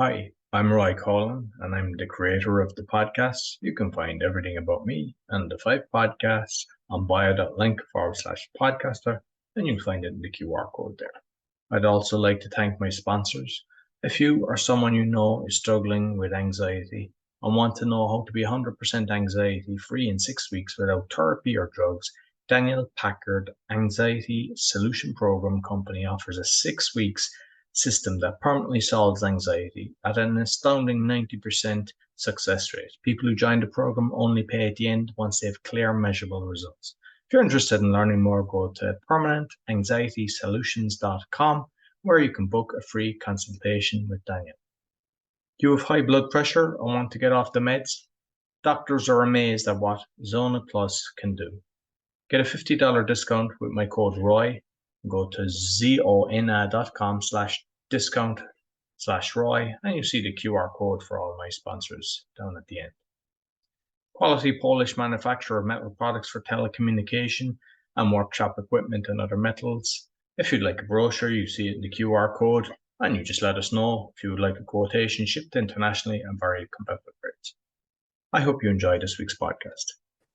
Hi, I'm Roy Coughlan, and I'm the creator of the podcast. You can find everything about me and the five podcasts on bio.link/podcaster, and you'll find it in the QR code there. I'd also like to thank my sponsors. If you or someone you know is struggling with anxiety and want to know how to be 100% anxiety free in 6 weeks without therapy or drugs, Daniel Packard Anxiety Solution Program Company offers a 6 weeks system that permanently solves anxiety at an astounding 90% success rate. People who join the program only pay at the end once they have clear, measurable results. If you're interested in learning more, go to permanentanxietysolutions.com where you can book a free consultation with Daniel. Do you have high blood pressure and want to get off the meds? Doctors are amazed at what Zona Plus can do. Get a $50 discount with my code ROY. Go to zona.com/discount/ROY and you see the QR code for all my sponsors down at the end. Quality Polish manufacturer of metal products for telecommunication and workshop equipment and other metals. If you'd like a brochure, you see it in the QR code and you just let us know if you would like a quotation shipped internationally and very competitive rates. I hope you enjoy this week's podcast.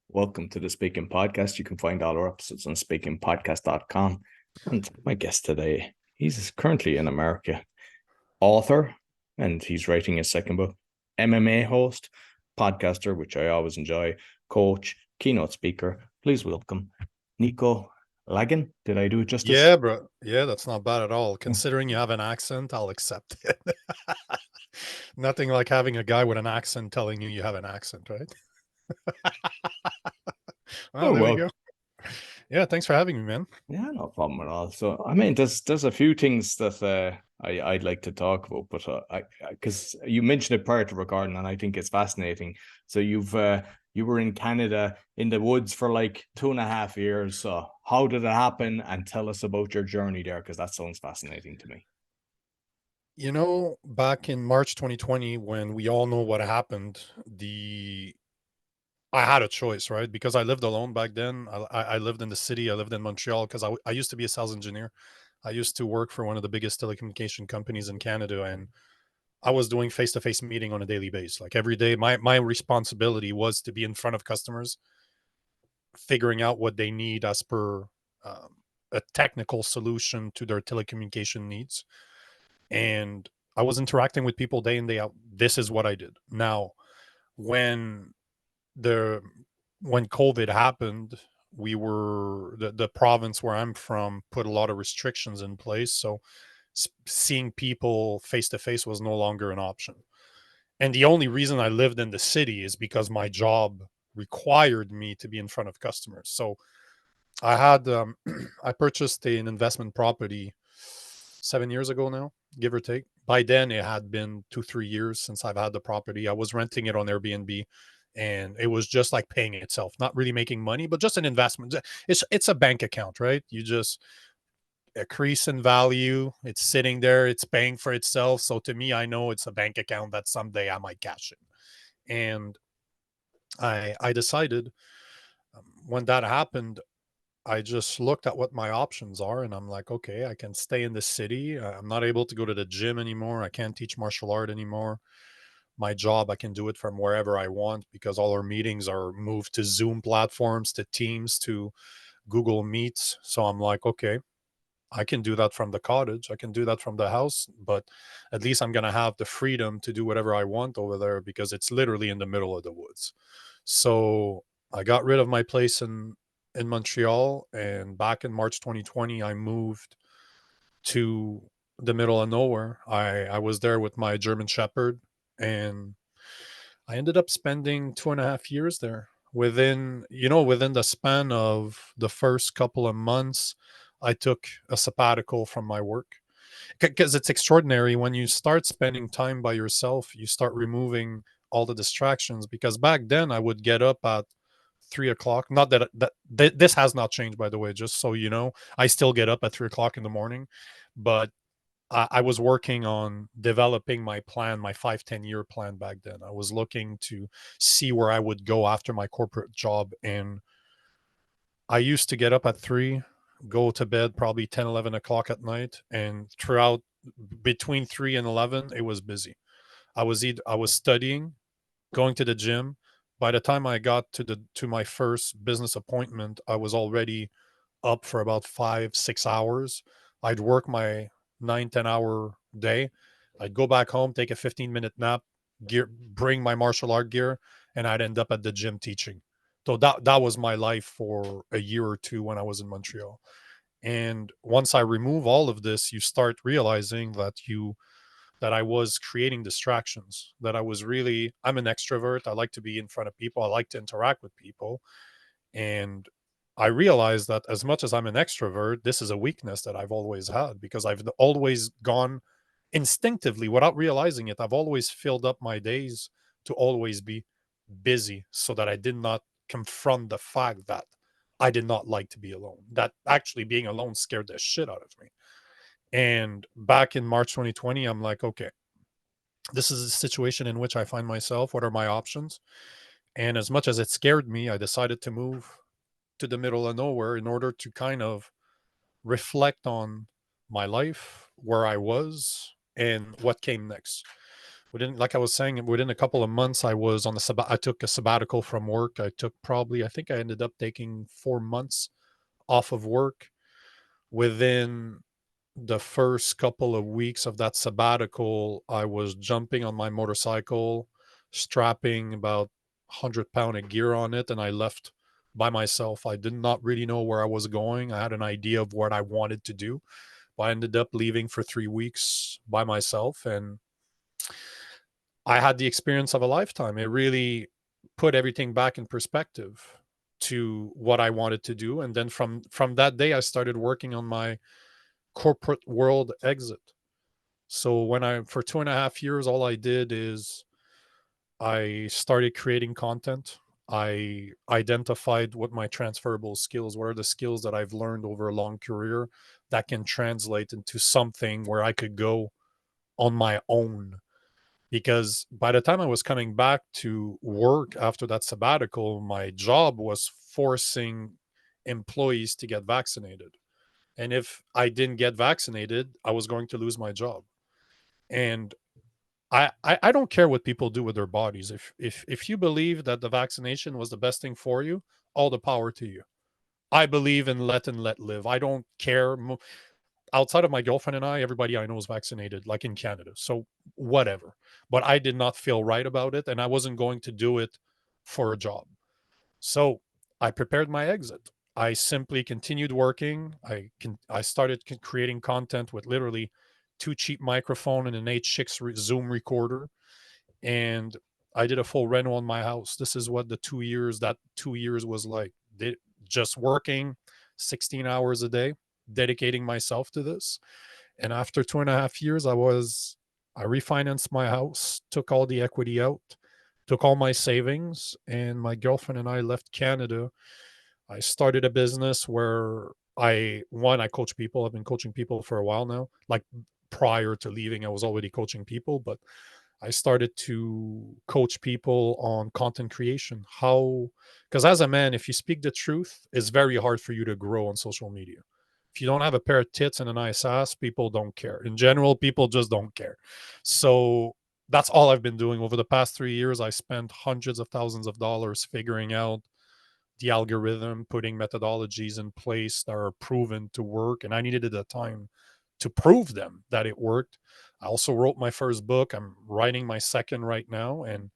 Welcome to the Speaking Podcast. You can find all our episodes on speakingpodcast.com. And my guest today, he's currently in America, author, and he's writing his second book, MMA host, podcaster, which I always enjoy, coach, keynote speaker. Please welcome Nico Lagan. Did I do it justice? Yeah, bro. Yeah, that's not bad at all. Considering you have an accent, I'll accept it. Nothing like having a guy with an accent telling you have an accent, right? Well, there we go. Yeah, thanks for having me, man. Yeah, no problem at all. So, I mean, there's a few things that I'd like to talk about, but because you mentioned it prior to recording, and I think it's fascinating. So you were in Canada in the woods for like 2.5 years. So how did it happen? And tell us about your journey there, because that sounds fascinating to me. You know, back in March 2020, when we all know what happened, I had a choice, right? Because I lived alone back then. I lived in the city. I lived in Montreal because I used to be a sales engineer. I used to work for one of the biggest telecommunication companies in Canada, and I was doing face-to-face meeting on a daily basis. Like every day, my responsibility was to be in front of customers, figuring out what they need as per a technical solution to their telecommunication needs. And I was interacting with people day in, day out. This is what I did. Now, when the when COVID happened, the province where I'm from put a lot of restrictions in place. So seeing people face to face was no longer an option. And the only reason I lived in the city is because my job required me to be in front of customers. So I had I purchased an investment property 7 years ago now, give or take. By then, it had been 2-3 years since I've had the property. I was renting it on Airbnb, and it was just like paying itself, not really making money, but just an investment. It's a bank account, right? You just increase in value. It's sitting there. It's paying for itself. So to me, I know it's a bank account that someday I might cash in. And I decided when that happened, I just looked at what my options are, and I'm like, okay, I can stay in the city. I'm not able to go to the gym anymore. I can't teach martial art anymore. My job, I can do it from wherever I want because all our meetings are moved to Zoom platforms, to Teams, to Google Meets. So I'm like, okay, I can do that from the cottage. I can do that from the house, but at least I'm going to have the freedom to do whatever I want over there because it's literally in the middle of the woods. So I got rid of my place in Montreal, and back in March 2020, I moved to the middle of nowhere. I was there with my German Shepherd, and I ended up spending 2.5 years there. Within the span of the first couple of months, I took a sabbatical from my work because it's extraordinary when you start spending time by yourself, you start removing all the distractions. Because back then, I would get up at 3 o'clock. Not that this has not changed, by the way, just so you know. I still get up at 3 o'clock in the morning, but I was working on developing my plan, my 5-10 year plan back then. I was looking to see where I would go after my corporate job. And I used to get up at 3, go to bed probably 10, 11 o'clock at night. And throughout between 3 and 11, it was busy. I was studying, going to the gym. By the time I got to my first business appointment, I was already up for about 5-6 hours. I'd work my 9-10 hour day. I'd go back home, take a 15-minute nap, bring my martial art gear, and I'd end up at the gym teaching. So that was my life for a year or two when I was in Montreal. And once I remove all of this, you start realizing that I was creating distractions, that I'm an extrovert. I like to be in front of people. I like to interact with people. And I realized that as much as I'm an extrovert, this is a weakness that I've always had, because I've always gone instinctively without realizing it. I've always filled up my days to always be busy, so that I did not confront the fact that I did not like to be alone, that actually being alone scared the shit out of me. And back in March 2020, I'm like, okay, this is a situation in which I find myself. What are my options? And as much as it scared me, I decided to move to the middle of nowhere in order to kind of reflect on my life, where I was, and what came next. Like I was saying, within a couple of months, I took a sabbatical from work. I think I ended up taking 4 months off of work. Within the first couple of weeks of that sabbatical, I was jumping on my motorcycle, strapping about 100 pound of gear on it, and I left by myself. I did not really know where I was going. I had an idea of what I wanted to do, but I ended up leaving for 3 weeks by myself, and I had the experience of a lifetime. It really put everything back in perspective to what I wanted to do. And then from that day, I started working on my corporate world exit. So for 2.5 years, all I did is I started creating content. I identified what my transferable skills, what are the skills that I've learned over a long career that can translate into something where I could go on my own. Because by the time I was coming back to work after that sabbatical, my job was forcing employees to get vaccinated. And if I didn't get vaccinated, I was going to lose my job. And I don't care what people do with their bodies. If you believe that the vaccination was the best thing for you, all the power to you. I believe in let and let live. I don't care. Outside of my girlfriend and I, everybody I know is vaccinated, like in Canada. So whatever. But I did not feel right about it, and I wasn't going to do it for a job. So I prepared my exit. I simply continued working. I started creating content with literally 2 cheap microphone and an H6 Zoom recorder, and I did a full reno on my house. This is what the 2 years was like. Just working 16 hours a day, dedicating myself to this. And after 2.5 years, I refinanced my house, took all the equity out, took all my savings, and my girlfriend and I left Canada. I started a business where I coach people. I've been coaching people for a while now. Like prior to leaving, I was already coaching people, but I started to coach people on content creation. Because as a man, if you speak the truth, it's very hard for you to grow on social media. If you don't have a pair of tits and a nice ass, people don't care. In general, people just don't care. So that's all I've been doing over the past 3 years. I spent hundreds of thousands of dollars figuring out the algorithm, putting methodologies in place that are proven to work. And I needed the time to prove them that it worked. I also wrote my first book. I'm writing my second right now. And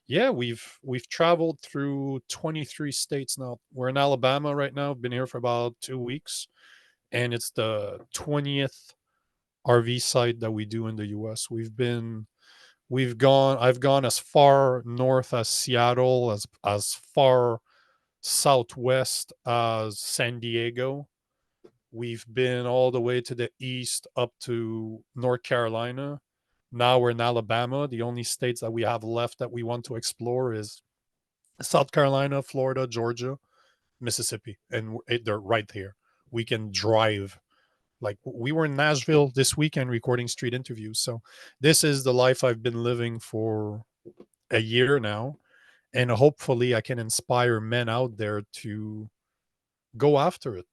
yeah, we've traveled through 23 states now. We're in Alabama right now. I've been here for about 2 weeks. And it's the 20th RV site that we do in the US. I've gone as far north as Seattle, as far southwest as San Diego. We've been all the way to the east up to North Carolina. Now we're in Alabama. The only states that we have left that we want to explore is South Carolina, Florida, Georgia, Mississippi, and they're right here. We can drive. Like we were in Nashville this weekend recording street interviews. So this is the life I've been living for a year now. And hopefully I can inspire men out there to go after it,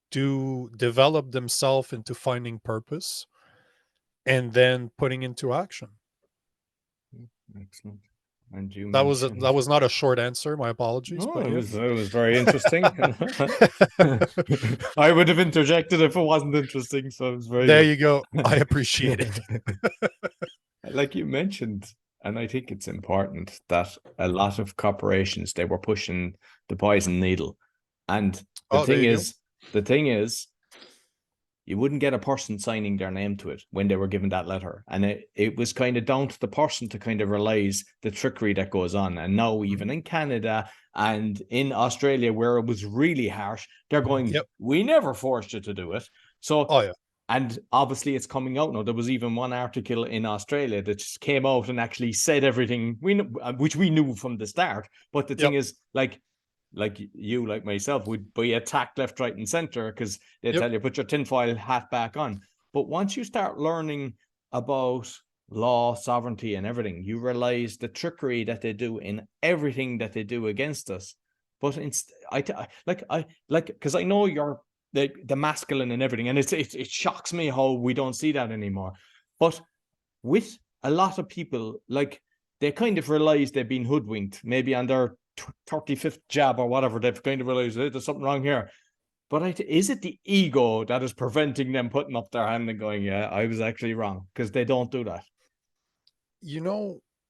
to develop themselves into finding purpose and then putting into action. Excellent. And you That mentioned was not a short answer. My apologies. no, But it yes. was very interesting. I would have interjected if it wasn't interesting, so it was very There good. you go. I appreciate it. Like you mentioned, and I think it's important that a lot of corporations, they were pushing the poison needle. And Oh, there you go. the thing is, you wouldn't get a person signing their name to it when they were given that letter. And it was kind of down to the person to kind of realize the trickery that goes on. And now, even in Canada and in Australia, where it was really harsh, they're going, Yep. we never forced you to do it. So, Oh yeah. and obviously it's coming out now. There was even one article in Australia that just came out and actually said everything which we knew from the start. But the thing is, like you, like myself, would be attacked left, right, and center because they tell you put your tinfoil hat back on. But once you start learning about law, sovereignty, and everything, you realize the trickery that they do in everything that they do against us. But because I know you're the masculine and everything, and it shocks me how we don't see that anymore. But with a lot of people, like, they kind of realize they've been hoodwinked, maybe on their 35th jab or whatever. They've kind of realized, hey, there's something wrong here. But is it the ego that is preventing them putting up their hand and going, yeah, I was actually wrong? Because they don't do that.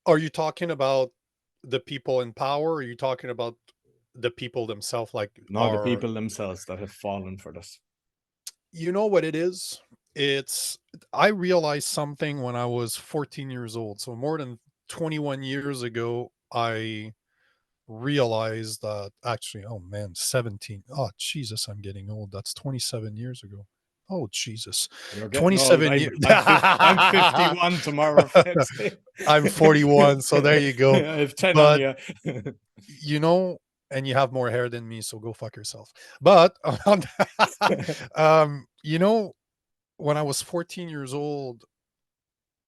Are you talking about the people in power? Or are you talking about the people themselves? Like, No, the people themselves that have fallen for this. You know what it is? I realized something when I was 14 years old. So more than 21 years ago, I realized that actually, oh man, 17. Oh, Jesus, I'm getting old. That's 27 years ago. Oh, Jesus. You're getting old. 27 years. I'm 51 tomorrow. I'm 41. So there you go. I have 10 But, on you. And you have more hair than me, so go fuck yourself. But, when I was 14 years old,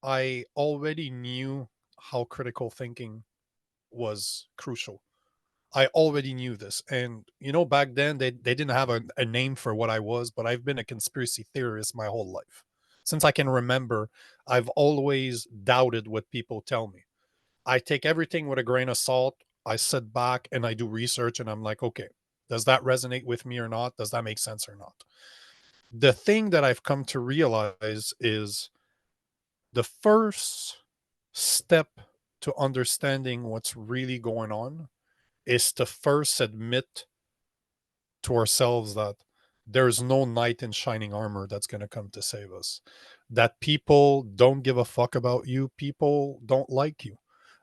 I already knew how critical thinking was crucial. I already knew this. And, back then they didn't have a name for what I was, but I've been a conspiracy theorist my whole life. Since I can remember, I've always doubted what people tell me. I take everything with a grain of salt. I sit back and I do research and I'm like, okay, does that resonate with me or not? Does that make sense or not? The thing that I've come to realize is the first step to understanding what's really going on is to first admit to ourselves that there's no knight in shining armor that's going to come to save us. That people don't give a fuck about you. People don't like you.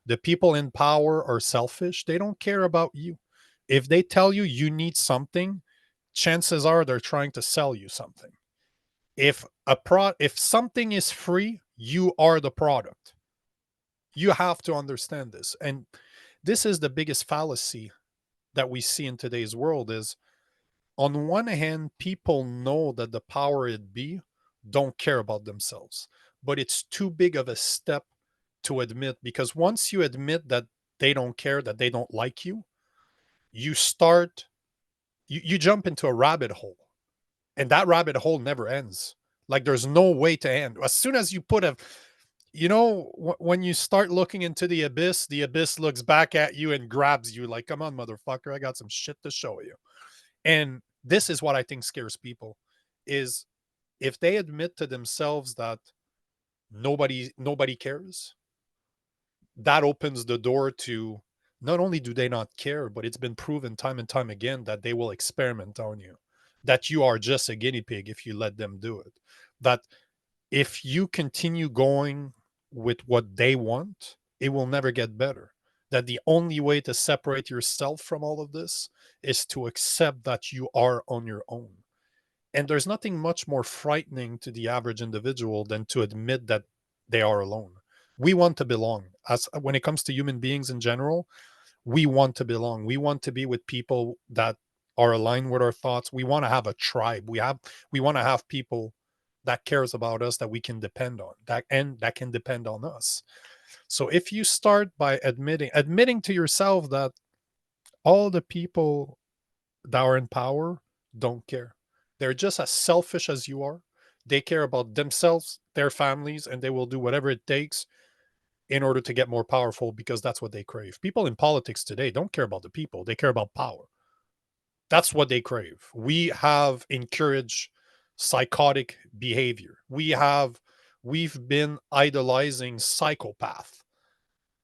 The people in power are selfish. They don't care about you. If they tell you you need something, chances are they're trying to sell you something. If something is free, you are the product. You have to understand this. And this is the biggest fallacy that we see in today's world is, on one hand, people know that the power it be don't care about themselves, but it's too big of a step to admit, because once you admit that they don't care, that they don't like you, you jump into a rabbit hole, and that rabbit hole never ends. Like, there's no way to end. As soon as you put when you start looking into the abyss looks back at you and grabs you like, come on, motherfucker, I got some shit to show you. And this is what I think scares people, is if they admit to themselves that nobody cares, that opens the door to, not only do they not care, but it's been proven time and time again that they will experiment on you, that you are just a guinea pig if you let them do it. That if you continue going with what they want, it will never get better. That the only way to separate yourself from all of this is to accept that you are on your own. And there's nothing much more frightening to the average individual than to admit that they are alone. We want to belong. As when it comes to human beings in general, we want to belong. We want to be with people that are aligned with our thoughts. We want to have a tribe. We want to have people that cares about us, that we can depend on, that can depend on us. So if you start by admitting to yourself that all the people that are in power don't care. They're just as selfish as you are. They care about themselves, their families, and they will do whatever it takes in order to get more powerful, because that's what they crave. People in politics today don't care about the people. They care about power. That's what they crave. We have encouraged psychotic behavior. We've been idolizing psychopath,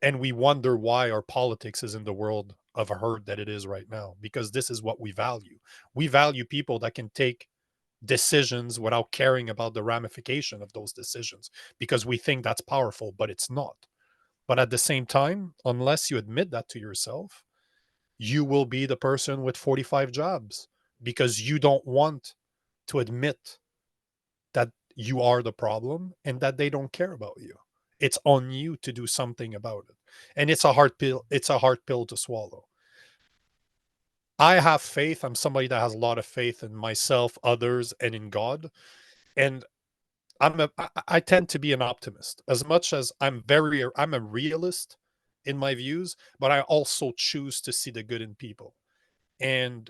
and we wonder why our politics is in the world of hurt that it is right now, because this is what we value. We value people that can take decisions without caring about the ramification of those decisions, because we think that's powerful, but it's not. But at the same time, unless you admit that to yourself, you will be the person with 45 jobs, because you don't want to admit that you are the problem and that they don't care about you. It's on you to do something about it. And it's a hard pill. It's a hard pill to swallow. I have faith. I'm somebody that has a lot of faith in myself, others, and in God. And I tend to be an optimist, as much as I'm a realist in my views, but I also choose to see the good in people. And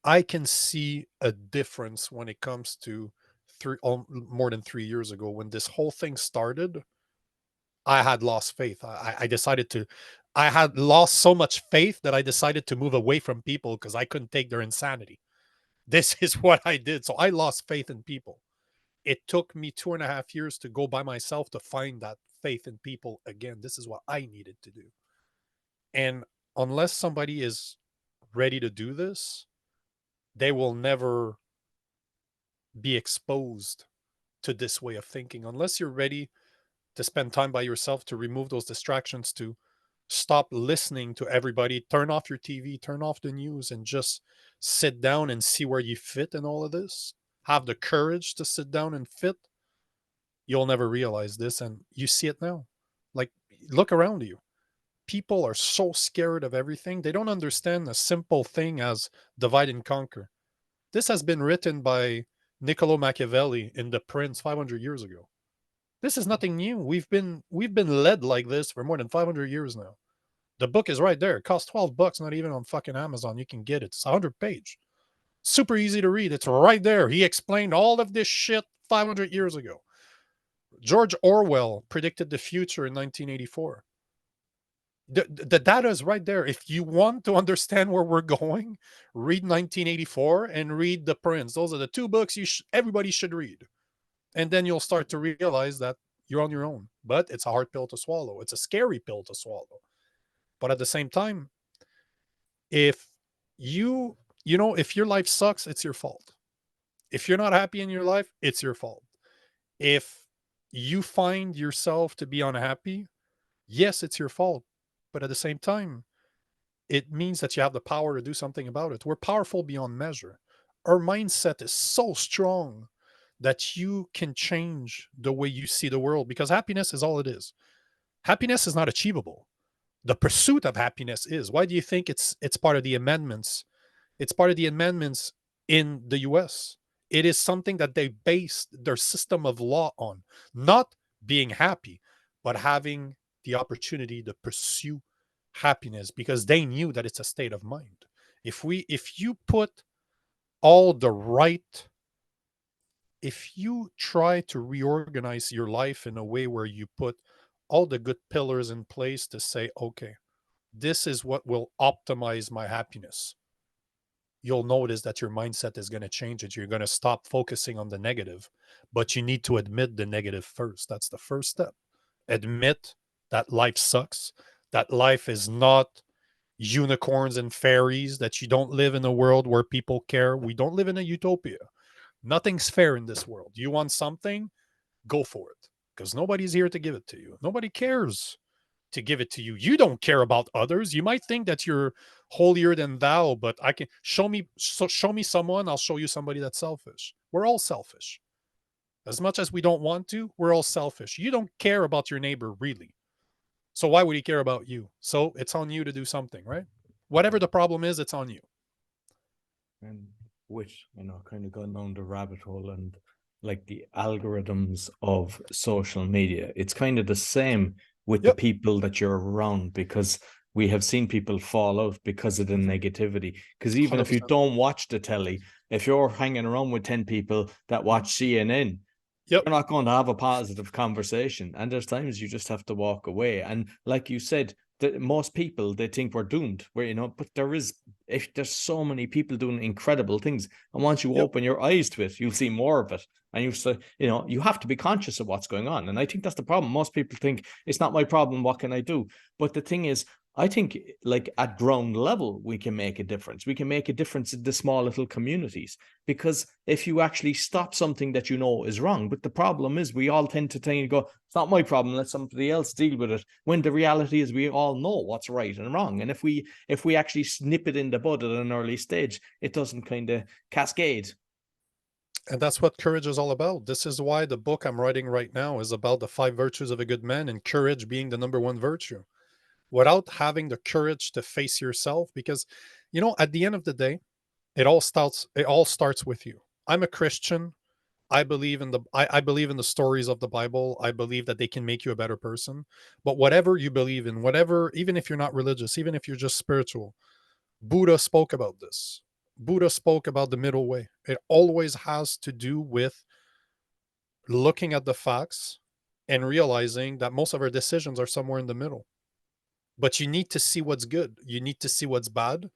I can see a difference when it comes to more than 3 years ago, when this whole thing started. I had lost faith. I had lost so much faith that I decided to move away from people because I couldn't take their insanity. This is what I did. So I lost faith in people. It took me 2.5 years to go by myself to find that faith in people again. This is what I needed to do. And unless somebody is ready to do this, they will never be exposed to this way of thinking. Unless you're ready to spend time by yourself, to remove those distractions, to stop listening to everybody, turn off your TV, turn off the news, and just sit down and see where you fit in all of this. Have the courage to sit down and fit. You'll never realize this, and you see it now. Like, look around you. People are so scared of everything. They don't understand a simple thing as divide and conquer. This has been written by Niccolo Machiavelli in The Prince 500 years ago. This is nothing new. We've been led like this for more than 500 years now. The book is right there. It costs $12, not even on fucking Amazon. You can get it. It's 100 page. Super easy to read. It's right there. He explained all of this shit 500 years ago. George Orwell predicted the future in 1984. The data is right there. If you want to understand where we're going, read 1984 and read The Prince. Those are the two books everybody should read. And then you'll start to realize that you're on your own. But it's a hard pill to swallow. It's a scary pill to swallow. But at the same time, if if your life sucks, it's your fault. If you're not happy in your life, it's your fault. If you find yourself to be unhappy, yes, it's your fault. But at the same time, it means that you have the power to do something about it. We're powerful beyond measure. Our mindset is so strong that you can change the way you see the world, because happiness is all it is. Happiness is not achievable. The pursuit of happiness is. Why do you think it's part of the amendments? It's part of the amendments in the US. It is something that they based their system of law on, not being happy, but having the opportunity to pursue happiness, because they knew that it's a state of mind. If you put all the right, if you try to reorganize your life in a way where you put all the good pillars in place to say, okay, this is what will optimize my happiness, you'll notice that your mindset is going to change it. You're going to stop focusing on the negative, but you need to admit the negative first. That's the first step. Admit that life sucks, that life is not unicorns and fairies, that you don't live in a world where people care. We don't live in a utopia. Nothing's fair in this world. You want something, go for it, because nobody's here to give it to you. Nobody cares to give it to you. You don't care about others. You might think that you're holier than thou, but I can show me someone, I'll show you somebody that's selfish. We're all selfish. As much as we don't want to, we're all selfish. You don't care about your neighbor, really. So why would he care about you? So it's on you to do something, right? Whatever the problem is, it's on you. And which, kind of gone down the rabbit hole, and like the algorithms of social media, it's kind of the same with the people that you're around, because we have seen people fall out because of the negativity. Because even 100%. If you don't watch the telly, if you're hanging around with 10 people that watch CNN, Yep. you're not going to have a positive conversation. And there's times you just have to walk away. And like you said, most people, they think we're doomed, but if there's so many people doing incredible things, and once you Yep. open your eyes to it, you'll see more of it. And you have to be conscious of what's going on. And I think that's the problem. Most people think it's not my problem. What can I do? But the thing is, I think like at ground level, we can make a difference. We can make a difference in the small little communities, because if you actually stop something that you know is wrong, but the problem is we all tend to think and go, it's not my problem, let somebody else deal with it. When the reality is we all know what's right and wrong. And if we actually snip it in the bud at an early stage, it doesn't kind of cascade. And that's what courage is all about. This is why the book I'm writing right now is about the 5 virtues of a good man, and courage being the number one virtue. Without having the courage to face yourself, because at the end of the day, it all starts with you. I'm a Christian. I believe in the stories of the Bible. I believe that they can make you a better person. But whatever you believe in, whatever, even if you're not religious, even if you're just spiritual, Buddha spoke about this. Buddha spoke about the middle way. It always has to do with looking at the facts and realizing that most of our decisions are somewhere in the middle. But you need to see what's good. You need to see what's bad.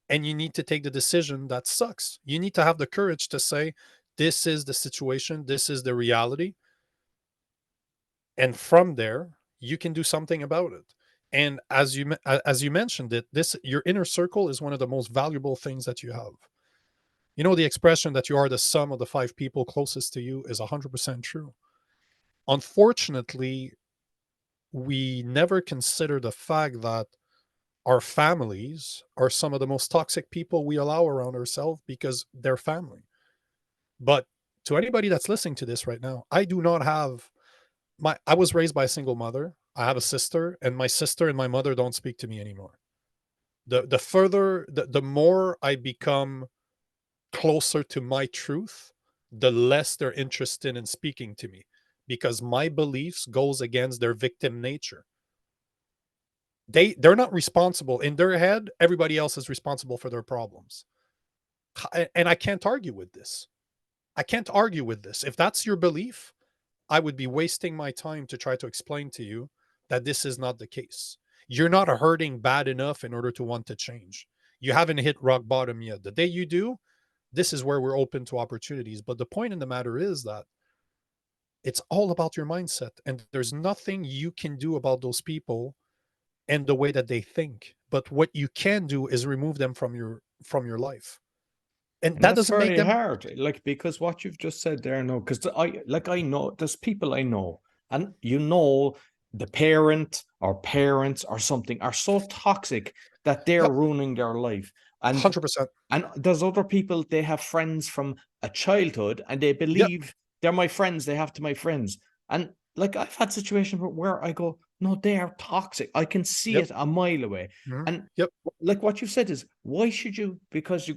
And you need to take the decision that sucks. You need to have the courage to say, this is the situation, this is the reality. And from there, you can do something about it. And as you mentioned it, your inner circle is one of the most valuable things that you have. The expression that you are the sum of the 5 people closest to you is 100% true. Unfortunately, we never consider the fact that our families are some of the most toxic people we allow around ourselves because they're family. But to anybody that's listening to this right now, I was raised by a single mother. I have a sister, and my sister and my mother don't speak to me anymore. The more I become closer to my truth, the less they're interested in speaking to me, because my beliefs goes against their victim nature. They're not responsible. In their head, everybody else is responsible for their problems. And I can't argue with this. I can't argue with this. If that's your belief, I would be wasting my time to try to explain to you that this is not the case. You're not hurting bad enough in order to want to change. You haven't hit rock bottom yet. The day you do, this is where we're open to opportunities. But the point in the matter is that it's all about your mindset, and there's nothing you can do about those people and the way that they think. But what you can do is remove them from your life. And And that that's doesn't make very them hard, like, because what you've just said there, no, because I know there's people I know, and the parent or parents or something are so toxic that they're Yep, ruining their life. And 100%. there's other people, they have friends from a childhood, and they Yep, believe they're my friends, they have to my friends. And like I've had situations where I go, no, they are toxic. I can see yep, it a mile away. mhm, And yep, like what you said is, why should you? Because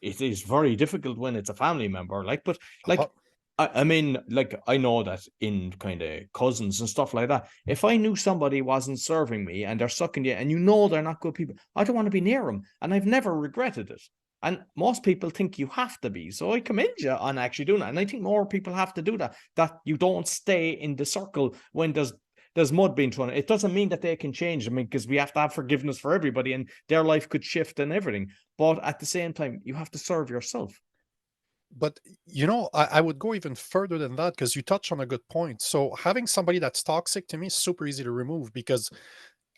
it is very difficult when it's a family member, but uh, like I mean, like, I know that in kind of cousins and stuff like that, if I knew somebody wasn't serving me and they're sucking you and they're not good people, I don't want to be near them. And I've never regretted it. And most people think you have to be. So I commend you on actually doing that. And I think more people have to do that you don't stay in the circle when there's mud being thrown. It doesn't mean that they can change. I mean, because we have to have forgiveness for everybody and their life could shift and everything. But at the same time, you have to serve yourself. but I would go even further than that, because you touch on a good point. So having somebody that's toxic to me is super easy to remove, because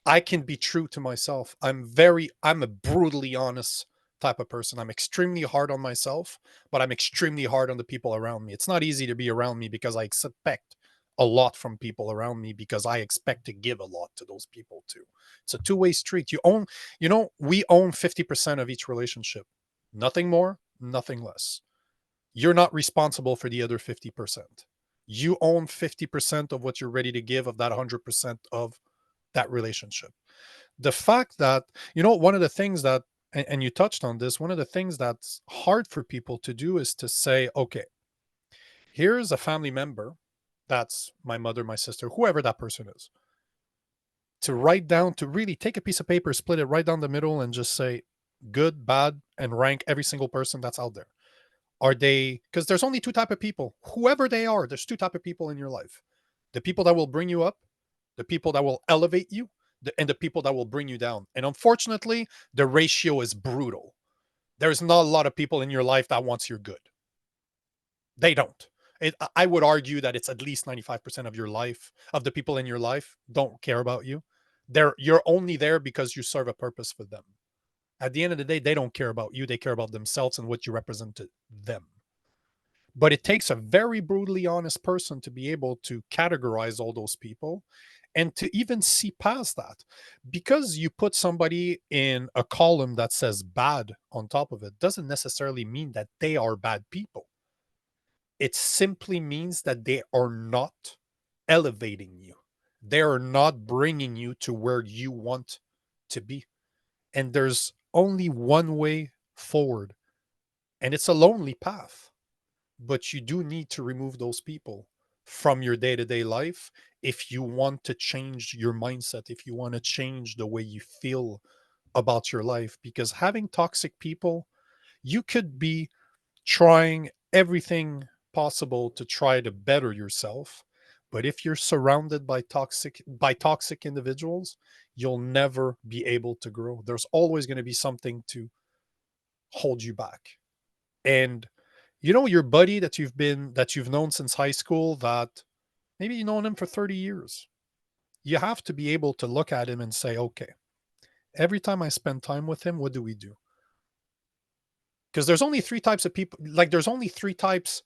I can be true to myself. I'm a brutally honest type of person. I'm extremely hard on myself, but I'm extremely hard on the people around me. It's not easy to be around me because I expect a lot from people around me, because I expect to give a lot to those people too. It's a two-way street. We own 50% of each relationship. Nothing more, nothing less. You're not responsible for the other 50%. You own 50% of what you're ready to give of that 100% of that relationship. The fact that, one of the things that, and you touched on this, one of the things that's hard for people to do is to say, okay, here's a family member, that's my mother, my sister, whoever that person is, to really take a piece of paper, split it right down the middle, and just say good, bad, and rank every single person that's out there. Are they, because there's only two type of people, whoever they are, there's two type of people in your life. The people that will bring you up, the people that will elevate you, and the people that will bring you down. And unfortunately, the ratio is brutal. There's not a lot of people in your life that wants your good. They don't. I would argue that it's at least 95% of your life, of the people in your life, don't care about you. You're only there because you serve a purpose for them. At the end of the day, they don't care about you. They care about themselves and what you represent to them. But it takes a very brutally honest person to be able to categorize all those people and to even see past that. Because you put somebody in a column that says bad on top of it doesn't necessarily mean that they are bad people. It simply means that they are not elevating you. They are not bringing you to where you want to be. And there's only one way forward, and it's a lonely path. But you do need to remove those people from your day-to-day life if you want to change your mindset, if you want to change the way you feel about your life. Because having toxic people, you could be trying everything possible to try to better yourself, but if you're surrounded by toxic individuals, you'll never be able to grow. There's always going to be something to hold you back. And your buddy that you've known since high school, that maybe you've known him for 30 years. You have to be able to look at him and say, okay, every time I spend time with him, what do we do? Because there's only three types of people. Like, there's only three types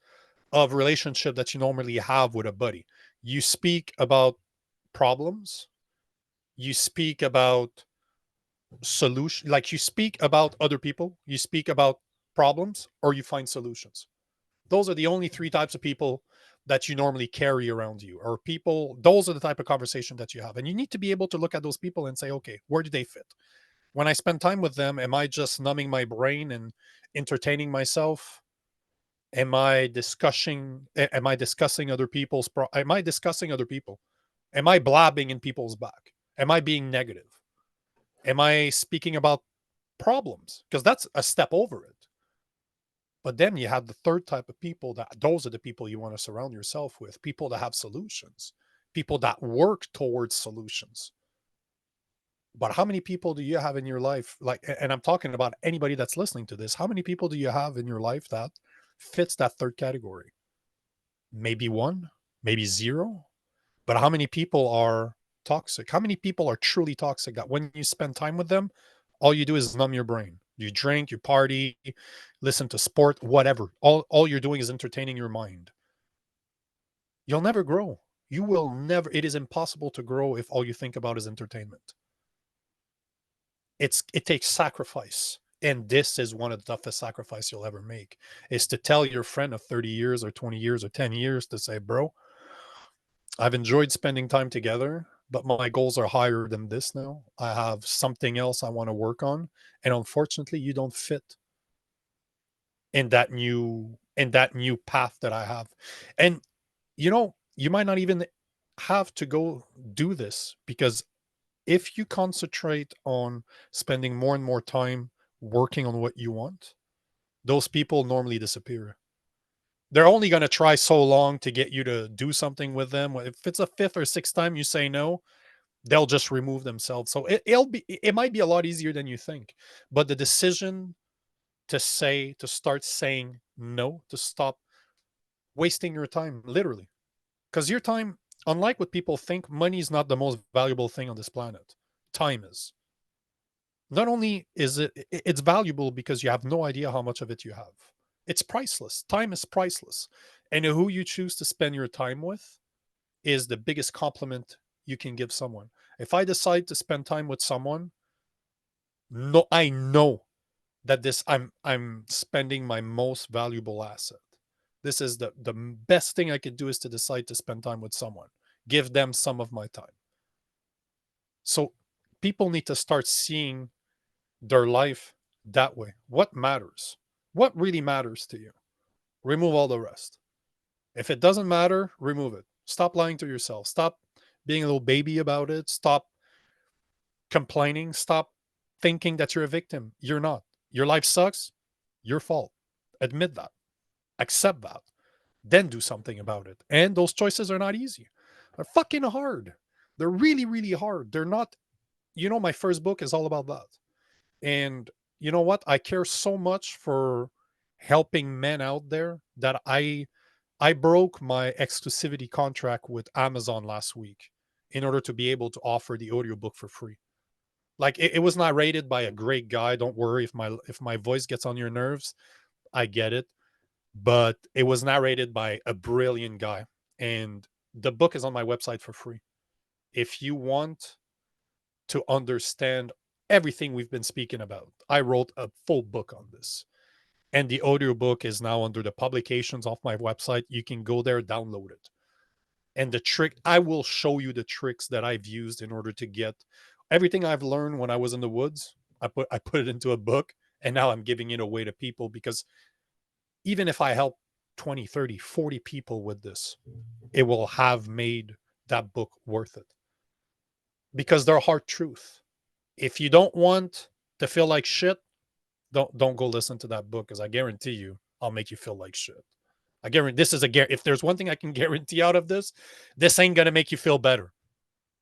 of relationship that you normally have with a buddy. You speak about problems, you speak about solution, like you speak about other people, you speak about problems, or you find solutions. Those are the only three types of people that you normally carry around you, or people. Those are the type of conversation that you have. And you need to be able to look at those people and say, okay, where do they fit? When I spend time with them, am I just numbing my brain and entertaining myself? Am I discussing other people's am I discussing other people? Am I blabbing in people's back? Am I being negative? Am I speaking about problems? Because that's a step over it. But then you have the third type of people, that those are the people you want to surround yourself with, people that have solutions, people that work towards solutions. But how many people do you have in your life? Like, and I'm talking about anybody that's listening to this. How many people do you have in your life that fits that third category? Maybe one, maybe zero. But how many people are toxic? How many people are truly toxic that when you spend time with them, all you do is numb your brain? You drink, you party, listen to sport, whatever. All you're doing is entertaining your mind. You'll never grow. You will never. It is impossible to grow if all you think about is entertainment. It takes sacrifice. And this is one of the toughest sacrifices you'll ever make, is to tell your friend of 30 years or 20 years or 10 years to say, bro, I've enjoyed spending time together, but my goals are higher than this now. I have something else I want to work on. And unfortunately, you don't fit in that new path that I have. And you might not even have to go do this, because if you concentrate on spending more and more time working on what you want, those people normally disappear. They're only going to try so long to get you to do something with them. If it's a fifth or sixth time you say no, they'll just remove themselves. So it might be a lot easier than you think. But the decision to start saying no, to stop wasting your time, literally. Because your time, unlike what people think, money is not the most valuable thing on this planet. Time is. Not only is it's valuable because you have no idea how much of it you have. It's priceless. Time is priceless. And who you choose to spend your time with is the biggest compliment you can give someone. If I decide to spend time with someone, no, I know that I'm spending my most valuable asset. This is the best thing I could do, is to decide to spend time with someone. Give them some of my time. So people need to start seeing their life that way. What matters? What really matters to you? Remove all the rest. If it doesn't matter, remove it. Stop lying to yourself. Stop being a little baby about it. Stop complaining. Stop thinking that you're a victim. You're not. Your life sucks. Your fault. Admit that. Accept that. Then do something about it. And those choices are not easy. They're fucking hard. They're really, really hard. They're not, my first book is all about that. And you know what? I care so much for helping men out there that I broke my exclusivity contract with Amazon last week in order to be able to offer the audiobook for free. Like it was not rated by a great guy. Don't worry if my voice gets on your nerves. I get it. But it was narrated by a brilliant guy. And the book is on my website for free. If you want to understand everything we've been speaking about, I wrote a full book on this. And the audiobook is now under the publications off my website. You can go there, download it. And I will show you the tricks that I've used in order to get everything I've learned when I was in the woods. I put it into a book, and now I'm giving it away to people, because even if I help 20, 30, 40 people with this, it will have made that book worth it. Because they're hard truth. If you don't want to feel like shit, don't go listen to that book, because I guarantee you I'll make you feel like shit. I guarantee if there's one thing I can guarantee out of this ain't gonna make you feel better.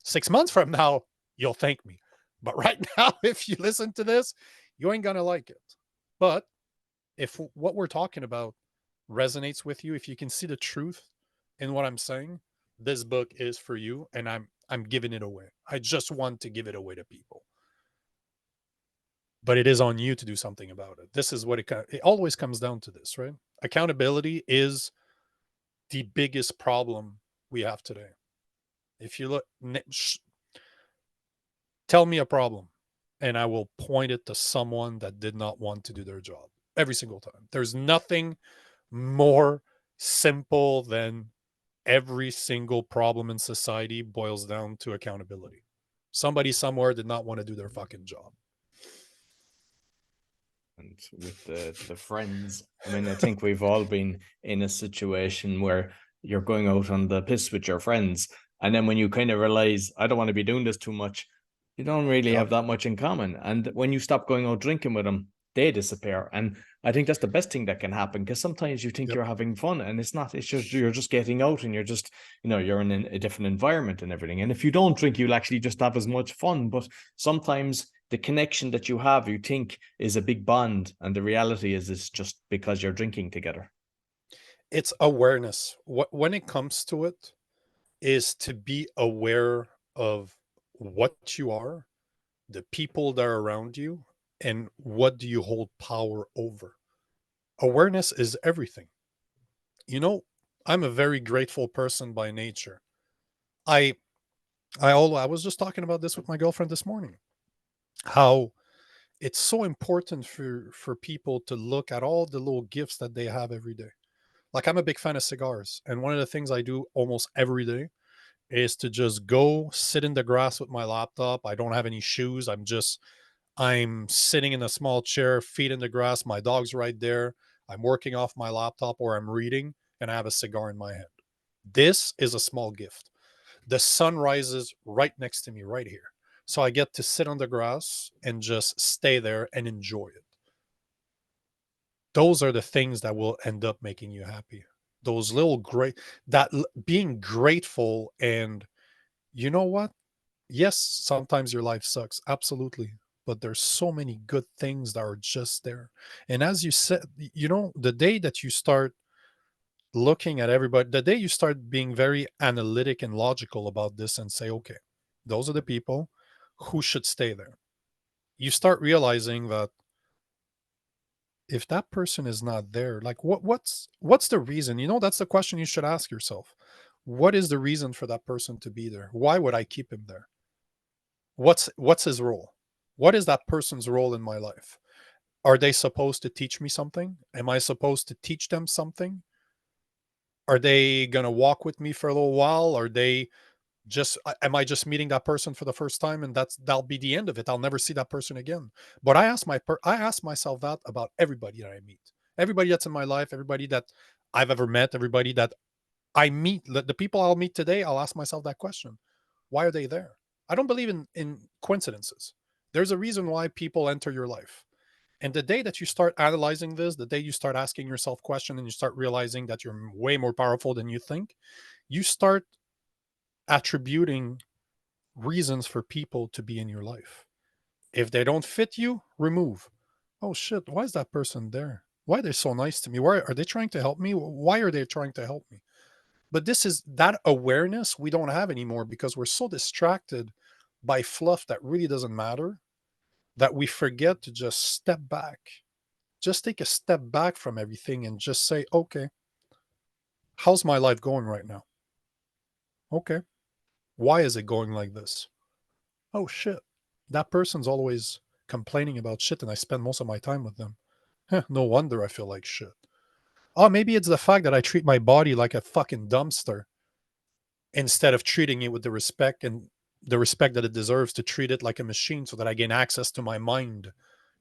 6 months from now, you'll thank me. But right now, if you listen to this, you ain't gonna like it. But if what we're talking about resonates with you, if you can see the truth in what I'm saying, this book is for you, and I'm giving it away. I just want to give it away to people. But it is on you to do something about it. This is what it always comes down to, this, right? Accountability is the biggest problem we have today. If you look, tell me a problem, and I will point it to someone that did not want to do their job every single time. There's nothing more simple than every single problem in society boils down to accountability. Somebody somewhere did not want to do their fucking job. And with the friends, I mean, I think we've all been in a situation where you're going out on the piss with your friends, and then when you kind of realize, I don't want to be doing this too much, you don't really have that much in common. And when you stop going out drinking with them, they disappear. And I think that's the best thing that can happen, because sometimes you think you're having fun, and it's not. It's just you're just getting out, and you're just, you're in a different environment and everything. And if you don't drink, you'll actually just have as much fun. But sometimes the connection that you have, you think is a big bond, and the reality is it's just because you're drinking together. It's awareness. When it comes to it, is to be aware of what you are, the people that are around you, and what do you hold power over. Awareness is everything. I'm a very grateful person by nature. I was just talking about this with my girlfriend this morning. How it's so important for people to look at all the little gifts that they have every day. Like, I'm a big fan of cigars, and one of the things I do almost every day is to just go sit in the grass with my laptop. I don't have any shoes. I'm sitting in a small chair, feet in the grass. My dog's right there. I'm working off my laptop, or I'm reading, and I have a cigar in my hand. This is a small gift. The sun rises right next to me right here. So I get to sit on the grass and just stay there and enjoy it. Those are the things that will end up making you happy. Those little being grateful. And you know what? Yes, sometimes your life sucks. Absolutely. But there's so many good things that are just there. And as you said, the day that you start looking at everybody, the day you start being very analytic and logical about this and say, okay, those are the people who should stay there. You start realizing that if that person is not there, like what's the reason? That's the question you should ask yourself. What is the reason for that person to be there? Why would I keep him there? What's his role? What is that person's role in my life? Are they supposed to teach me something? Am I supposed to teach them something? Are they going to walk with me for a little while? Am I just meeting that person for the first time, and that'll be the end of it? I'll never see that person again. But I ask myself that about everybody that I meet, everybody that's in my life, everybody that I've ever met, everybody that I meet, the people I'll meet today. I'll ask myself that question: why are they there? I don't believe in coincidences. There's a reason why people enter your life, And the day that you start analyzing this, the day you start asking yourself questions and you start realizing that you're way more powerful than you think, you start attributing reasons for people to be in your life. If they don't fit you, remove. Oh shit, why is that person there? Why are they so nice to me? Why are they trying to help me? Why are they trying to help me? But this is that awareness we don't have anymore because we're so distracted by fluff that really doesn't matter that we forget to just step back. Just take a step back from everything and just say, okay, how's my life going right now? Okay. Why is it going like this? Oh shit. That person's always complaining about shit and I spend most of my time with them. No wonder I feel like shit. Oh, maybe it's the fact that I treat my body like a fucking dumpster instead of treating it with the respect that it deserves, to treat it like a machine so that I gain access to my mind.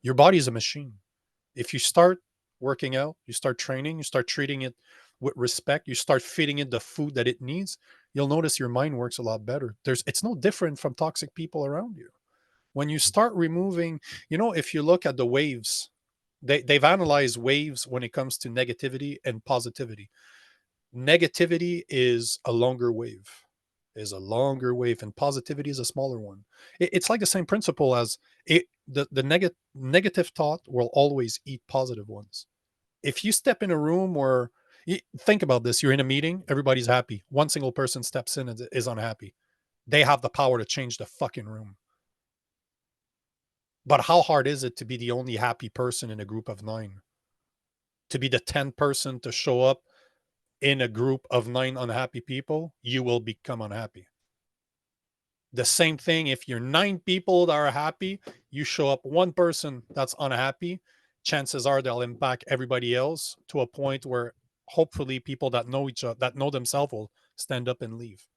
Your body is a machine. If you start working out, you start training, you start treating it with respect, you start feeding it the food that it needs, you'll notice your mind works a lot better. It's no different from toxic people around you. When you start removing, if you look at the waves, they've analyzed waves when it comes to negativity and positivity. Negativity is a longer wave, and positivity is a smaller one. It's like the same principle as the negative thought will always eat positive ones. If you step in a room where, think about this, you're in a meeting, everybody's happy. One single person steps in and is unhappy. They have the power to change the fucking room. But how hard is it to be the only happy person in a group of 9? To be the 10th person to show up in a group of 9 unhappy people, you will become unhappy. The same thing, if you're 9 people that are happy, you show up one person that's unhappy, chances are they'll impact everybody else to a point where hopefully people that know each other, that know themselves, will stand up and leave.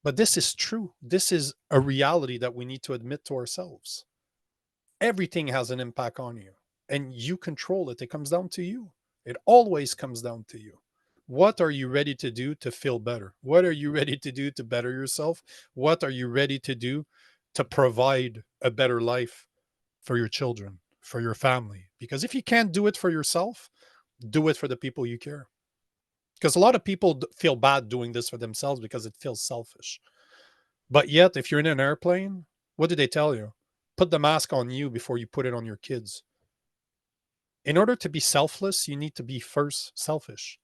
But this is true. This is a reality that we need to admit to ourselves. Everything has an impact on you and you control it. It comes down to you. It always comes down to you. What are you ready to do to feel better? What are you ready to do to better yourself? What are you ready to do to provide a better life for your children, for your family? Because if you can't do it for yourself, do it for the people you care. Because a lot of people feel bad doing this for themselves because it feels selfish. But yet, if you're in an airplane, what do they tell you? Put the mask on you before you put it on your kids. In order to be selfless, you need to be first selfish.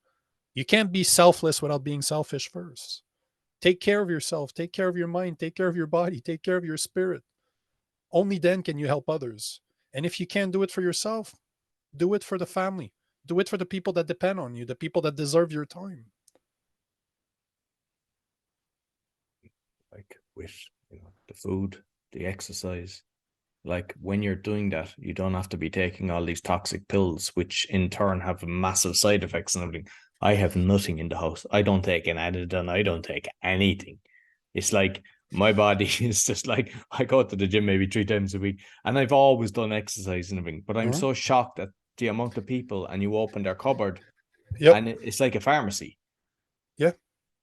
You can't be selfless without being selfish first. Take care of yourself, take care of your mind, take care of your body, take care of your spirit. Only then can you help others. And if you can't do it for yourself, do it for the family. Do it for the people that depend on you, the people that deserve your time. Like with the food, the exercise. Like when you're doing that, you don't have to be taking all these toxic pills, which in turn have massive side effects and everything. I have nothing in the house. I don't take an Anadin. I don't take anything. It's like my body is just like, I go to the gym maybe 3 times a week and I've always done exercise and everything, but I'm so shocked at the amount of people, and you open their cupboard and it's like a pharmacy. Yeah.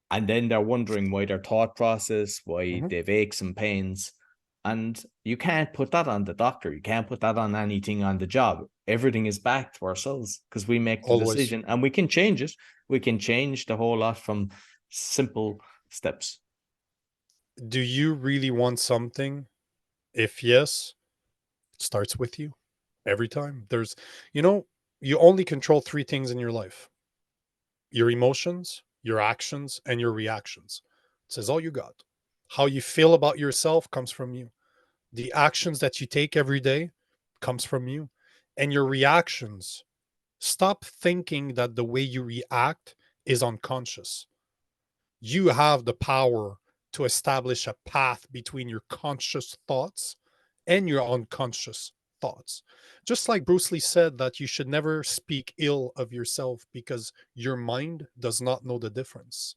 And then they're wondering why their thought process, why they've aches and pains. And you can't put that on the doctor. You can't put that on anything on the job. Everything is back to ourselves because we make the decision and we can change it. We can change the whole lot from simple steps. Do you really want something? If yes, it starts with you. Every time. You only control 3 things in your life: your emotions, your actions, and your reactions. It says all you got. How you feel about yourself comes from you. The actions that you take every day comes from you. And your reactions, stop thinking that the way you react is unconscious. You have the power to establish a path between your conscious thoughts and your unconscious thoughts. Just like Bruce Lee said that you should never speak ill of yourself because your mind does not know the difference.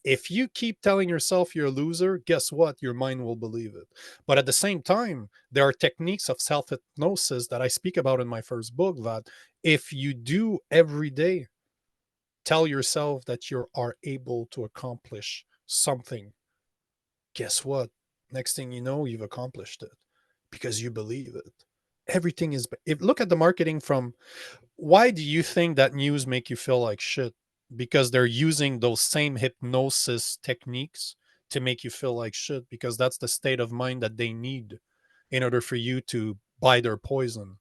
If you keep telling yourself you're a loser, guess what? Your mind will believe it. But at the same time, there are techniques of self hypnosis that I speak about in my first book that if you do every day, tell yourself that you are able to accomplish something, guess what? Next thing you know, you've accomplished it because you believe it. Everything is, look at the marketing from, why do you think that news make you feel like shit? Because they're using those same hypnosis techniques to make you feel like shit, because that's the state of mind that they need in order for you to buy their poison.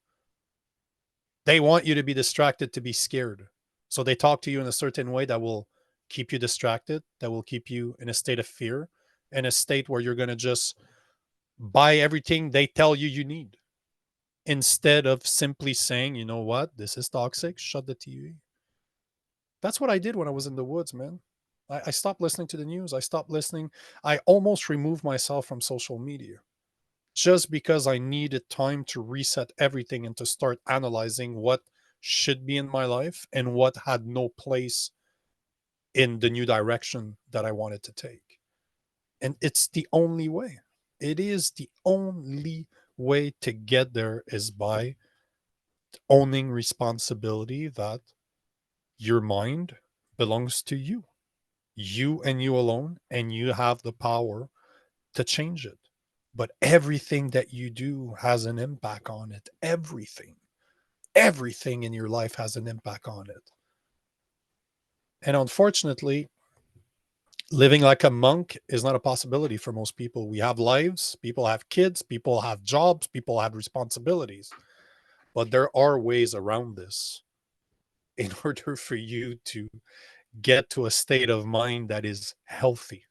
They want you to be distracted, to be scared. So they talk to you in a certain way that will keep you distracted, that will keep you in a state of fear, in a state where you're going to just buy everything they tell you you need, instead of simply saying, you know what, this is toxic, shut the TV. That's what I did when I was in the woods, man. I stopped listening to the news. I stopped listening. I almost removed myself from social media just because I needed time to reset everything and to start analyzing what should be in my life and what had no place in the new direction that I wanted to take. And it's the only way. It is the only way to get there, is by owning responsibility that your mind belongs to you and you alone, and you have the power to change it. But everything that you do has an impact on it. Everything in your life has an impact on it. And unfortunately, living like a monk is not a possibility for most people. We have lives, people have kids, people have jobs, people have responsibilities. But there are ways around this in order for you to get to a state of mind that is healthy.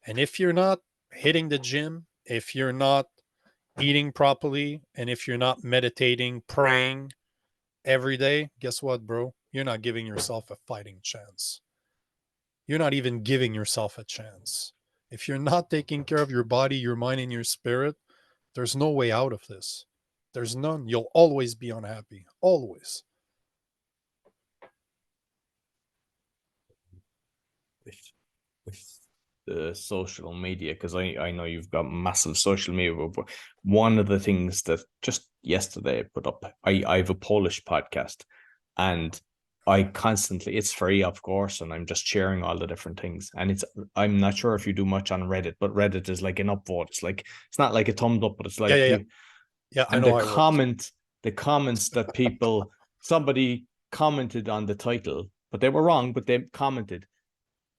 And if you're not hitting the gym, if you're not eating properly, and if you're not meditating, praying every day, guess what, bro? You're not giving yourself a fighting chance. You're not even giving yourself a chance. If you're not taking care of your body, your mind, and your spirit, there's no way out of this. There's none. You'll always be unhappy. Always. With the social media, because I know you've got massive social media, but one of the things that just yesterday I put up, I have a Polish podcast, and I constantly, it's free, of course, and I'm just sharing all the different things. And I'm not sure if you do much on Reddit, but Reddit is like an upvote. It's not like a thumbs up, but it's like Yeah, I and know how it works. the comments that people, somebody commented on the title, but they were wrong, but they commented,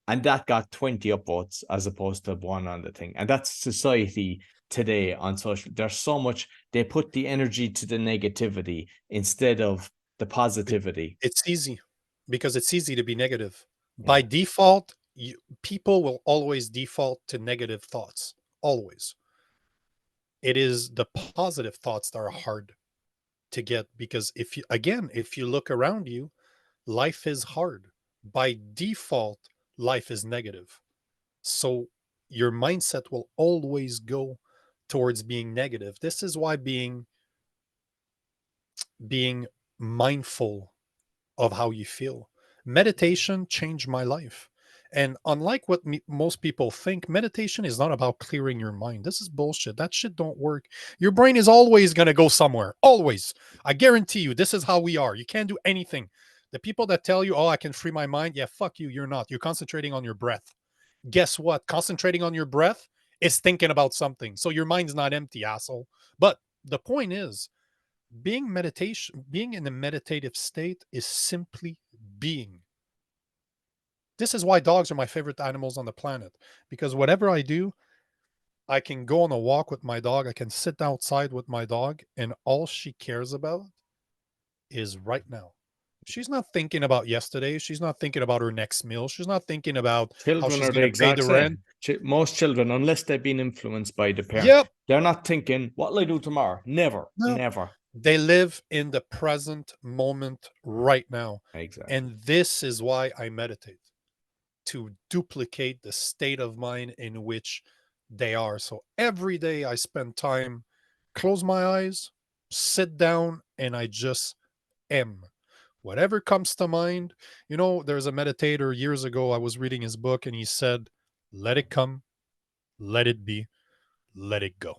and that got 20 upvotes as opposed to one on the thing. And that's society today on social. There's so much, they put the energy to the negativity instead of the positivity. It's easy, because it's easy to be negative. By default, people will always default to negative thoughts. Always. It is the positive thoughts that are hard to get, because if you look around you, life is hard. By default, life is negative. So your mindset will always go towards being negative. This is why being mindful of how you feel. Meditation changed my life. And unlike what most people think, meditation is not about clearing your mind. This is bullshit. That shit don't work. Your brain is always going to go somewhere. Always. I guarantee you, this is how we are. You can't do anything. The people that tell you, oh, I can free my mind. Yeah, fuck you. You're not. You're concentrating on your breath. Guess what? Concentrating on your breath is thinking about something. So your mind's not empty, asshole. But the point is, being in a meditative state is simply being. This is why dogs are my favorite animals on the planet, because whatever I do, I can go on a walk with my dog, I can sit outside with my dog, and all she cares about is right now. She's not thinking about yesterday. She's not thinking about her next meal. She's not thinking about how Children she's are the going to pay exact the rent. same. Most children, unless they've been influenced by the parent, Yep. they're not thinking, what will I do tomorrow? Never, No. never. They live in the present moment right now. Exactly. And this is why I meditate, to duplicate the state of mind in which they are. So every day I spend time, close my eyes, sit down, and I just am. Whatever comes to mind. You know, there's a meditator years ago, I was reading his book, and he said, let it come, let it be, let it go.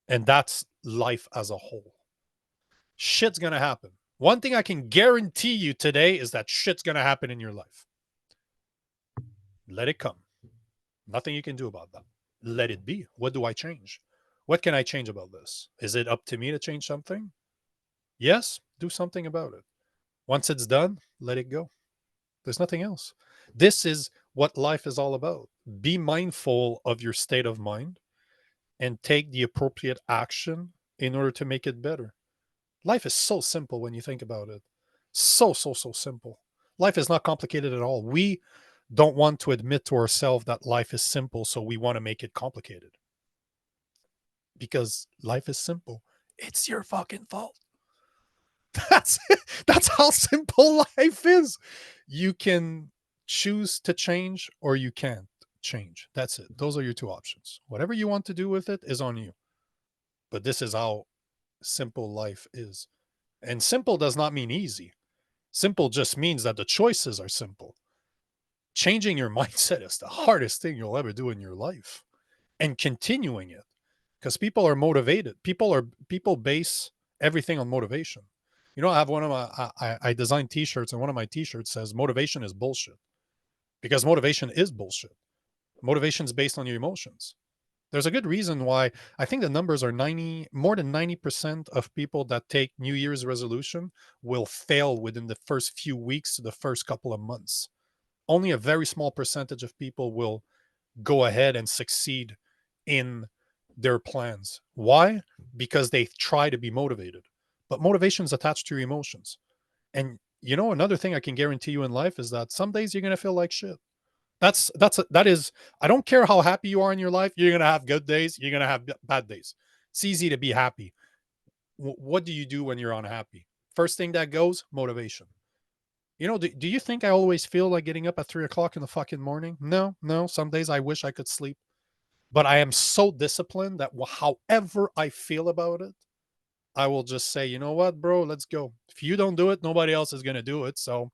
And that's life as a whole. Shit's going to happen. One thing I can guarantee you today is that shit's going to happen in your life. Let it come. Nothing you can do about that. Let it be. What do I change? What can I change about this? Is it up to me to change something? Yes, do something about it. Once it's done, let it go. There's nothing else. This is what life is all about. Be mindful of your state of mind and take the appropriate action in order to make it better. Life is so simple when you think about it. So, so, so simple. Life is not complicated at all. We don't want to admit to ourselves that life is simple, so we want to make it complicated. Because life is simple. It's your fucking fault. That's that's how simple life is. You can choose to change or you can't change. That's it. Those are your two options. Whatever you want to do with it is on you. But this is how simple life is. And simple does not mean easy. Simple just means that the choices are simple. Changing your mindset is the hardest thing you'll ever do in your life. And continuing it. Because people are motivated. People base everything on motivation. You know, I have one of my I design t-shirts, and one of my t-shirts says motivation is bullshit. Because motivation is bullshit. Motivation is based on your emotions. There's a good reason why I think the numbers are more than 90% of people that take New Year's resolution will fail within the first few weeks to the first couple of months. Only a very small percentage of people will go ahead and succeed in their plans. Why? Because they try to be motivated. But motivation is attached to your emotions. And you know, another thing I can guarantee you in life is that some days you're going to feel like shit. That is, I don't care how happy you are in your life. You're going to have good days. You're going to have bad days. It's easy to be happy. What do you do when you're unhappy? First thing that goes, motivation. You know, do you think I always feel like getting up at 3 o'clock in the fucking morning? No. Some days I wish I could sleep, but I am so disciplined that however I feel about it, I will just say, you know what, bro, let's go. If you don't do it, nobody else is going to do it. So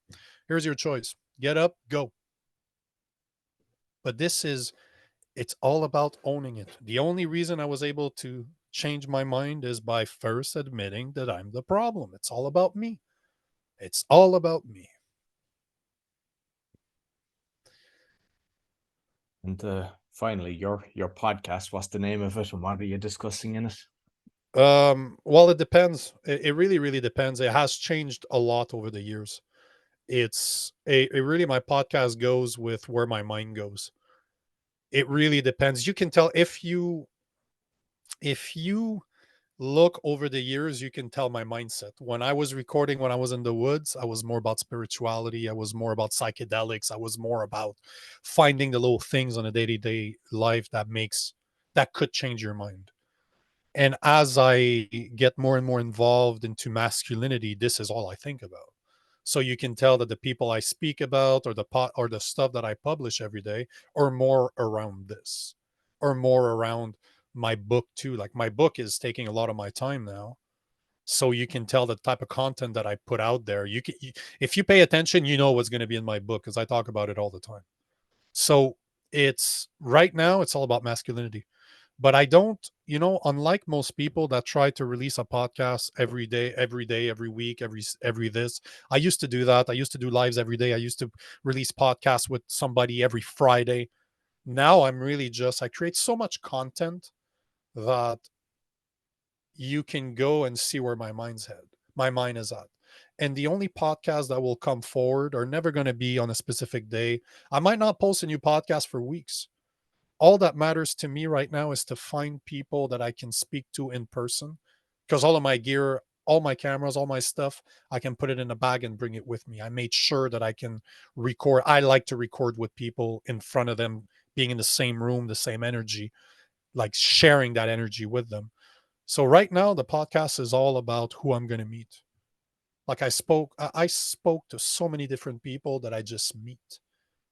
here's your choice. Get up, go. But it's all about owning it. The only reason I was able to change my mind is by first admitting that I'm the problem. It's all about me. It's all about me. And finally, your podcast. What's the name of it, and what are you discussing in it? Well, it depends. It really, really depends. It has changed a lot over the years. It really, my podcast goes with where my mind goes. It really depends. You can tell if you look over the years, you can tell my mindset. When I was recording, when I was in the woods, I was more about spirituality. I was more about psychedelics. I was more about finding the little things on a day-to-day life that could change your mind. And as I get more and more involved into masculinity, this is all I think about. So you can tell that the people I speak about or the stuff that I publish every day are more around this, or more around my book too. Like my book is taking a lot of my time now. So you can tell the type of content that I put out there. If you pay attention, you know what's going to be in my book because I talk about it all the time. So it's right now, it's all about masculinity. But I don't, unlike most people that try to release a podcast every day, every week, every this. I used to do that. I used to do lives every day. I used to release podcasts with somebody every Friday. Now I create so much content that you can go and see where my mind is at. And the only podcasts that will come forward are never going to be on a specific day. I might not post a new podcast for weeks. All that matters to me right now is to find people that I can speak to in person, because all of my gear, all my cameras, all my stuff, I can put it in a bag and bring it with me. I made sure that I can record. I like to record with people in front of them, being in the same room, the same energy, like sharing that energy with them. So right now, the podcast is all about who I'm going to meet. Like I spoke to so many different people that I just meet.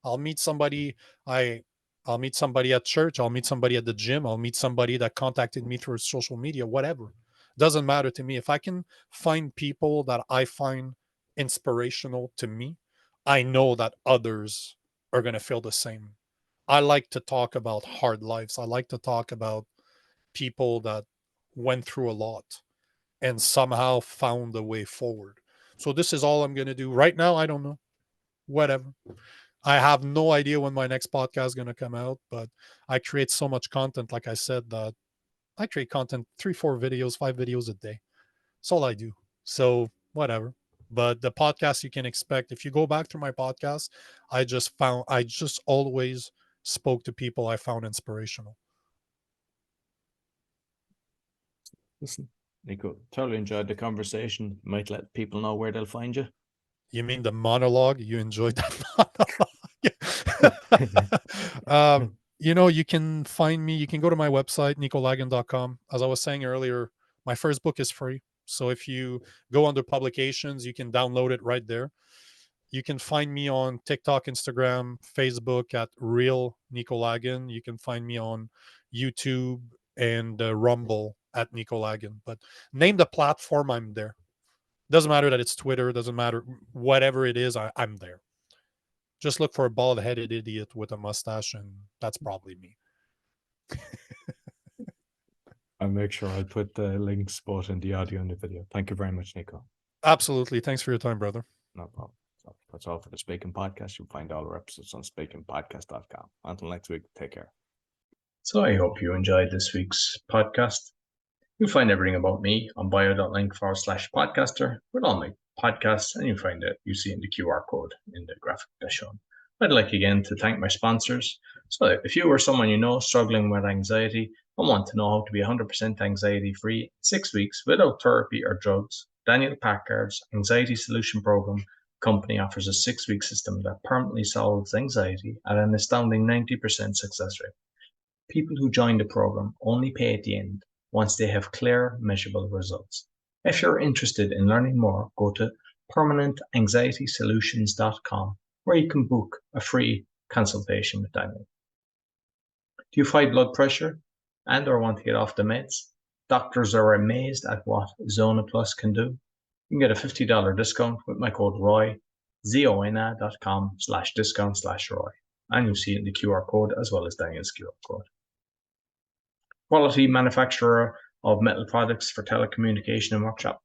I'll meet somebody, I I'll meet somebody at church, I'll meet somebody at the gym, I'll meet somebody that contacted me through social media, whatever. Doesn't matter to me. If I can find people that I find inspirational to me, I know that others are going to feel the same. I like to talk about hard lives. I like to talk about people that went through a lot and somehow found a way forward. So this is all I'm going to do. Right now, I don't know. Whatever. I have no idea when my next podcast is going to come out, but I create so much content, like I said, that I create content, 3-4 videos, 5 videos a day. That's all I do. So whatever. But the podcast you can expect, if you go back through my podcast, I just always spoke to people I found inspirational. Listen, Nico, totally enjoyed the conversation. Might let people know where they'll find you. You mean the monologue? You enjoyed that monologue? You can find me. You can go to my website, nicolagan.com. As I was saying earlier, my first book is free. So if you go under publications, you can download it right there. You can find me on TikTok, Instagram, Facebook at Real Nico Lagan. You can find me on YouTube and Rumble at Nico Lagan. But name the platform, I'm there. Doesn't matter that it's Twitter. Doesn't matter. Whatever it is, I'm there. Just look for a bald-headed idiot with a mustache, and that's probably me. I'll make sure I put the links both in the audio and the video. Thank you very much, Nico. Absolutely. Thanks for your time, brother. No problem. So that's all for the Speaking Podcast. You'll find all our episodes on speakingpodcast.com. Until next week, take care. So I hope you enjoyed this week's podcast. You'll find everything about me on bio.link/podcaster with all my podcasts, and you'll find it you see in the QR code in the graphic that's shown. I'd like again to thank my sponsors. So if you or someone you know struggling with anxiety and want to know how to be 100% anxiety free in 6 weeks without therapy or drugs, Daniel Packard's Anxiety Solution Program company offers a 6-week system that permanently solves anxiety at an astounding 90% success rate. People who join the program only pay at the end once they have clear, measurable results. If you're interested in learning more, go to permanentanxietysolutions.com, where you can book a free consultation with Daniel. Do you fight blood pressure and or want to get off the meds? Doctors are amazed at what Zona Plus can do. You can get a $50 discount with my code ROY, zona.com/discount/ROY, and you'll see it in the QR code as well as Daniel's QR code. Quality manufacturer of metal products for telecommunication and workshop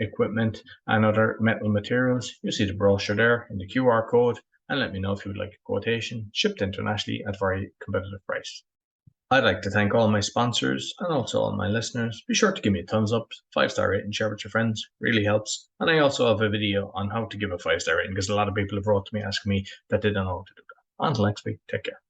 equipment and other metal materials. You'll see the brochure there in the QR code, and let me know if you would like a quotation, shipped internationally at very competitive price. I'd like to thank all my sponsors and also all my listeners. Be sure to give me a thumbs up, 5-star rating, share with your friends, really helps. And I also have a video on how to give a 5-star rating because a lot of people have wrote to me asking me that they don't know how to do that. Until next week, take care.